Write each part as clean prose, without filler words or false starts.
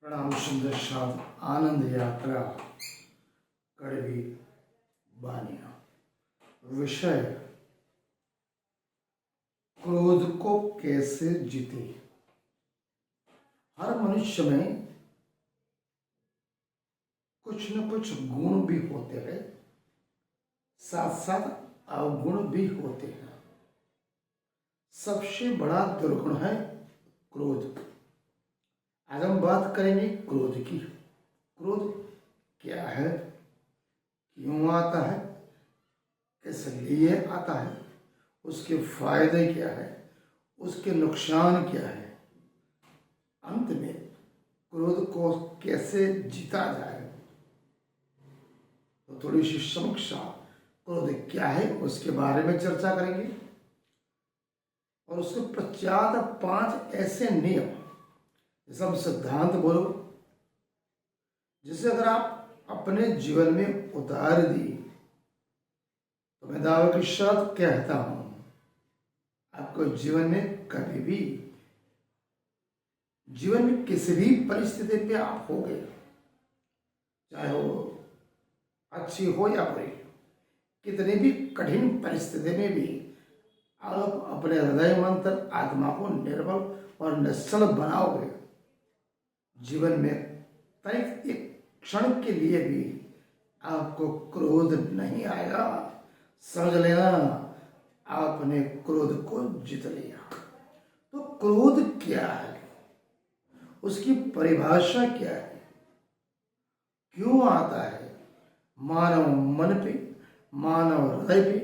प्रणाम सुंदर शाद आनंद यात्रा कड़वी बानिया। विषय क्रोध को कैसे जीते। हर मनुष्य में कुछ न कुछ गुण भी होते हैं, साथ साथ अवगुण भी होते हैं। सबसे बड़ा दुर्गुण है क्रोध। आज हम बात करेंगे क्रोध की। क्रोध क्या है, क्यों आता है, किस लिए आता है, उसके फायदे क्या है, उसके नुकसान क्या है, अंत में क्रोध को कैसे जीता जाए। तो थोड़ी सी समीक्षा क्रोध क्या है उसके बारे में चर्चा करेंगे और उसके पश्चात 5 ऐसे नियम, सब सिद्धांत बोलो, जिसे अगर आप अपने जीवन में उतार दिए तो मैं दावे के साथ कहता हूं आपको जीवन में कभी भी, जीवन में किसी भी परिस्थिति पे आप हो गए, चाहे वो अच्छी हो या बुरी, कितनी भी कठिन परिस्थिति में भी आप अपने हृदय मंत्र आत्मा को निर्बल और निश्चल बनाओगे। जीवन में तनिक एक क्षण के लिए भी आपको क्रोध नहीं आएगा। समझ लेना आपने क्रोध को जीत लिया। तो क्रोध क्या है, उसकी परिभाषा क्या है, क्यों आता है मानव मन पे, मानव हृदय पे,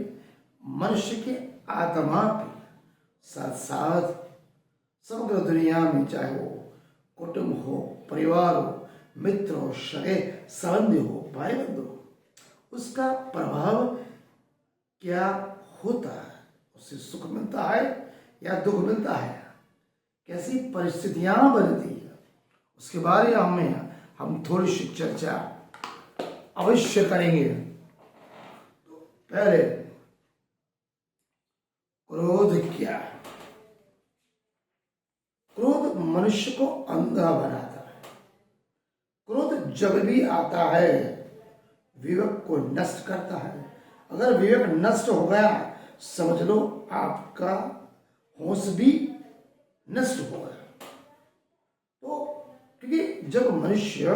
मनुष्य के आत्मा पे, साथ साथ समग्र दुनिया में, चाहे वो कुटुंब हो, परिवार हो, मित्र हो, सगे संबंधी हो, भाई बंधु हो, उसका प्रभाव क्या होता है, उससे सुख मिलता है या दुख मिलता है, कैसी परिस्थितियां बनती है, उसके बारे में हम थोड़ी सी चर्चा अवश्य करेंगे। तो पहले क्रोध क्या है। क्रोध मनुष्य को अंधा बनाता है। क्रोध जब भी आता है विवेक को नष्ट करता है। अगर विवेक नष्ट हो गया समझ लो आपका होश भी नष्ट हो गया। तो क्योंकि जब मनुष्य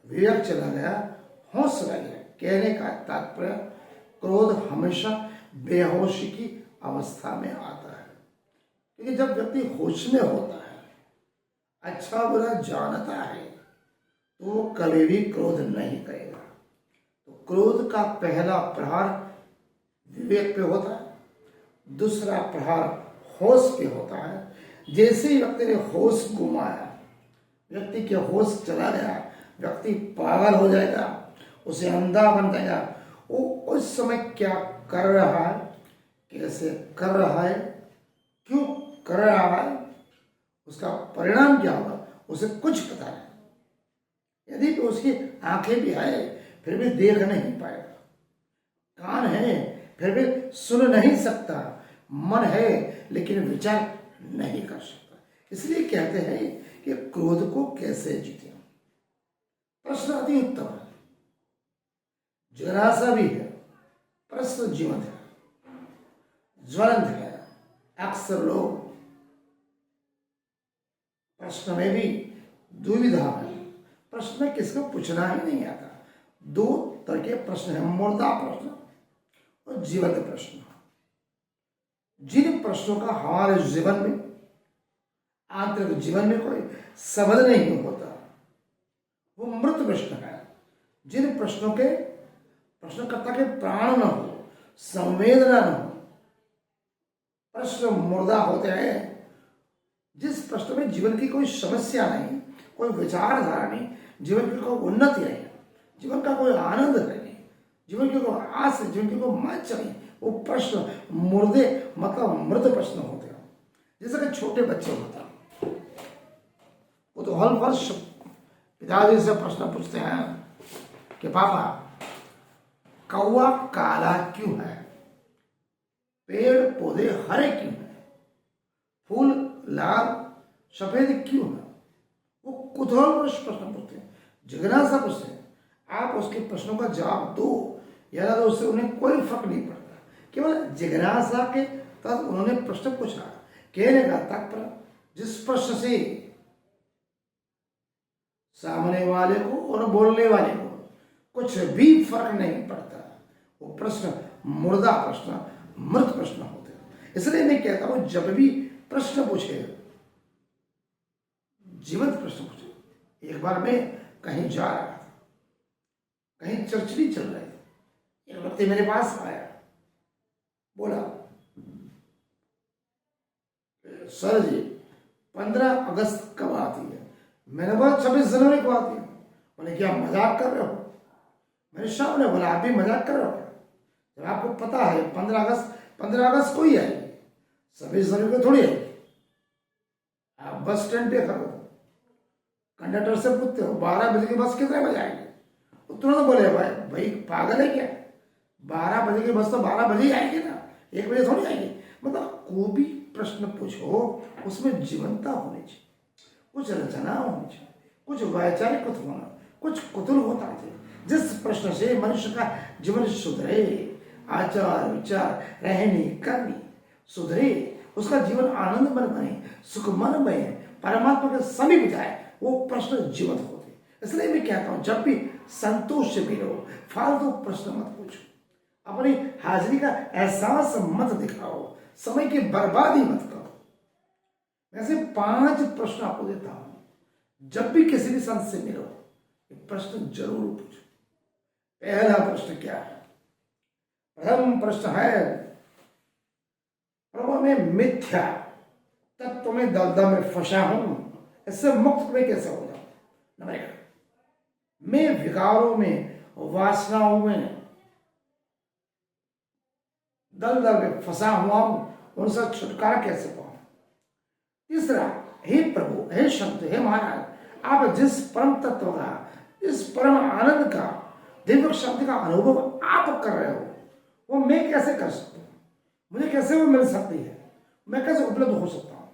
विवेक चला गया, होश रह गया, कहने का तात्पर्य क्रोध हमेशा बेहोशी की अवस्था में आता है। क्योंकि जब व्यक्ति होश में होता है, अच्छा बुरा जानता है, तो वो कभी भी क्रोध नहीं करेगा। तो क्रोध का पहला प्रहार विवेक पे होता है, दूसरा प्रहार होश पे होता है। जैसे ही व्यक्ति ने होश गुमाया, व्यक्ति के होश चला गया, व्यक्ति पागल हो जाएगा, उसे अंधा बन जाएगा। वो उस समय क्या कर रहा है, कैसे कर रहा है, क्यों कर रहा है, उसका परिणाम क्या होगा, उसे कुछ पता नहीं। यदि तो उसकी आंखें भी है फिर भी देख नहीं पाएगा, कान है फिर भी सुन नहीं सकता, मन है लेकिन विचार नहीं कर सकता। इसलिए कहते हैं कि क्रोध को कैसे जीते। प्रश्न अति उत्तम है, जरा सा भी है, प्रश्न जीवंत है, ज्वलंत है। अक्सर लोग प्रश्न में भी दुविधा है, प्रश्न में किसको पूछना ही नहीं आता। 2 तरह के प्रश्न है, मुर्दा प्रश्न और जीवंत प्रश्न। जिन प्रश्नों का हमारे जीवन में, आंतरिक जीवन में कोई संबंध नहीं होता, वो मृत प्रश्न है। जिन प्रश्नों के प्रश्नकर्ता के प्राण न हो, संवेदना न हो, प्रश्न मुर्दा होते हैं। जिस प्रश्न में जीवन की कोई समस्या नहीं, कोई विचारधारा नहीं, जीवन की कोई उन्नति नहीं, जीवन का कोई आनंद नहीं, जीवन की कोई आस नहीं, जीवन की कोई मंच नहीं, वो प्रश्न मुर्दे मतलब मृत प्रश्न होते हैं। जैसे कि छोटे बच्चे होते हैं, वो तो हर वर्ष पिताजी से प्रश्न पूछते हैं कि पापा कौवा काला क्यों है, पेड़ पौधे हरे क्यों हैं, फूल लाल सफेद क्यों है। वो कुतूहलवश प्रश्न पूछते हैं, जिज्ञासा पूछते हैं। आप उसके प्रश्नों का जवाब दो या ना दो, उससे उन्हें कोई फर्क नहीं पड़ता। केवल जिज्ञासा के तहत उन्होंने प्रश्न पूछा। कहने का तात्पर्य, जिस प्रश्न से सामने वाले को और बोलने वाले को कुछ भी फर्क नहीं पड़ता, वो प्रश्न मुर्दा प्रश्न, मृत प्रश्न होते हैं। इसलिए मैं कहता हूं, जब भी प्रश्न पूछे, जीवंत प्रश्न पूछे। एक बार मैं कहीं जा रहा था, कहीं चर्चरी चल रही थी, एक व्यक्ति मेरे पास आया, बोला, सर जी 15 अगस्त कब आती है? मैंने बोला 26 जनवरी को आती है। बोले क्या मजाक कर रहे हो? मेरे सामने बोला, आप भी मजाक कर रहे हो? जब आपको पता है 15 अगस्त को ही आएगी, 26 जनवरी को थोड़ी आएगी। आप बस स्टैंड पे खड़े हो, कंडक्टर से पूछते हो 12 बजे की बस कितने बजे आएगी? तो तुरंत बोले, भाई पागल है क्या? 12 बजे की बस तो 12 बजे ही आएगी ना, 1 बजे थोड़ी आएगी। मतलब कोई भी प्रश्न पूछो, उसमें जीवंतता होनी चाहिए, कुछ रचना होनी चाहिए, कुछ वैचारिक होना, कुछ कुतूहल होता चाहिए, जिस प्रश्न से मनुष्य का जीवन सुधरे, आचार विचार रहनी करनी सुधरे, उसका जीवन आनंदमय बने, सुखमय बने, परमात्मा के समीप जाए, वो प्रश्न जीवंत होते। इसलिए मैं कहता हूं, जब भी संतोष से मिलो, फालतू प्रश्न मत पूछो, अपनी हाजिरी का एहसास मत दिखाओ, समय की बर्बादी मत करो। वैसे 5 प्रश्न आपको देता हूं, जब भी किसी भी संत से मिलो, प्रश्न जरूर पूछो। पहला प्रश्न क्या है? प्रथम प्रश्न है, प्रभु मैं मिथ्या तत्व में दलदल में फंसा हूं, इससे मुक्त में कैसे हो जाऊं? नंबर 1, मैं विकारों में, वासनाओं में दलदल में फंसा हुआ हूं, उनसे छुटकारा कैसे पाऊं? तीसरा, हे प्रभु, हे शब्द, हे महाराज, आप जिस परम तत्व का, इस परम आनंद का, दिव्य शब्द का अनुभव आप कर रहे हो, वो मैं कैसे कर सकता हूं? मुझे कैसे वो मिल सकती है? मैं कैसे उपलब्ध हो सकता हूं?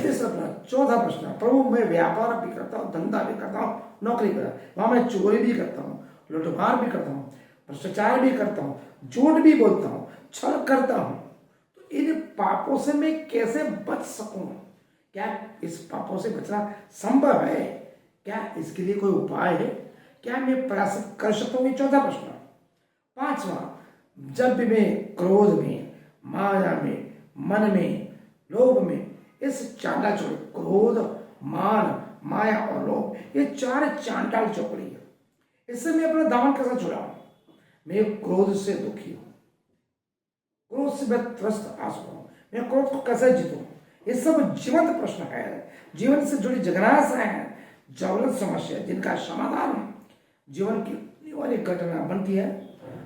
तीसरा प्रश्न। चौथा प्रश्न, प्रभु मैं व्यापार भी करता हूं, धंधा भी करता हूं, नौकरी भी, वहां मैं चोरी भी करता हूं, लूटमार भी करता हूं, भ्रष्टाचार भी करता हूं, झूठ भी बोलता हूं, छल करता हूं, तो इन पापों से मैं कैसे बच सकूं? क्या इस पापों से बचना संभव है? क्या इसके लिए कोई उपाय है? क्या मैं प्रयास कर सकता हूं? चौथा प्रश्न। पांचवा, जब भी मैं क्रोध में, माया में, मन में, लोभ में, इस चांडाल चौकड़ी, क्रोध, मान, माया और लोभ, ये 4 चांडाल चौकड़ी है, इससे मैं अपना दामन कैसे छुड़ाऊं? मैं क्रोध से दुखी हूं, क्रोध से मैं त्रस्त आ चुका हूं, मैं क्रोध को कैसे जीतूं? ये सब जीवंत प्रश्न है, जीवन से जुड़ी जिज्ञासाएं हैं, ज्वलंत समस्या, जिनका समाधान जीवन की वाली घटना बनती है।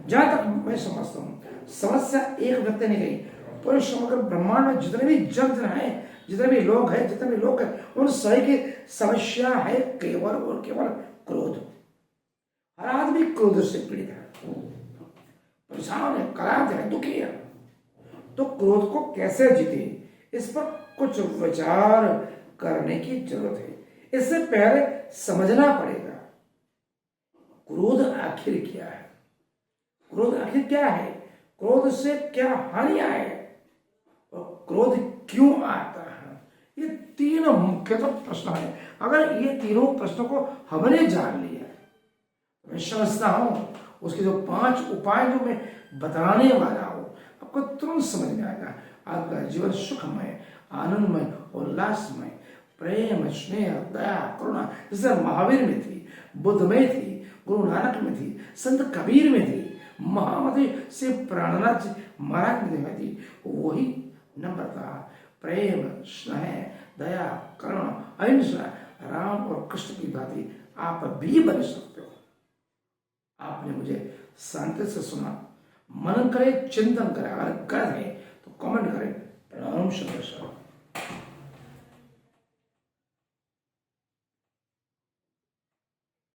जहां तक मैं समझता हूं, समस्या एक व्यक्ति नहीं गई, पूरे समग्र ब्रह्मांड में जितने भी जन है, जितने भी लोग हैं, जितने भी लोग हैं, उन सभी की समस्या है केवल और केवल क्रोध। हर आदमी क्रोध से पीड़ित है, परेशान है, क्रांत है, दुखी है। तो क्रोध को कैसे जीते, इस पर कुछ विचार करने की जरूरत है। इससे पहले समझना पड़ेगा, क्रोध आखिर क्या है? क्रोध आखिर क्या है? क्रोध से क्या हानियां है और क्रोध क्यों आता है? ये 3 मुख्यतः प्रश्न है। अगर ये तीनों प्रश्नों को हमने जान लिया, मैं समझता हूं उसके जो 5 उपाय जो मैं बताने वाला हूं, आपको तुरंत समझ में आएगा। आपका जीवन सुखमय, आनंदमय, उल्लासमय, प्रेम, स्नेह, दया, करुणा, जैसे महावीर में थी, बुद्ध में थी, गुरु नानक में थी, संत कबीर में थी, महामती से प्राणनाथ महाराज में थी, वही नम्रता, प्रेम, स्नेह, दया, करुणा, अहिंसा, राम और कृष्ण की भांति आप भी बन सकते हो। आपने मुझे शांति से सुना, मनन करें, चिंतन करें, अगर गलत है तो कमेंट करें। प्रणाम।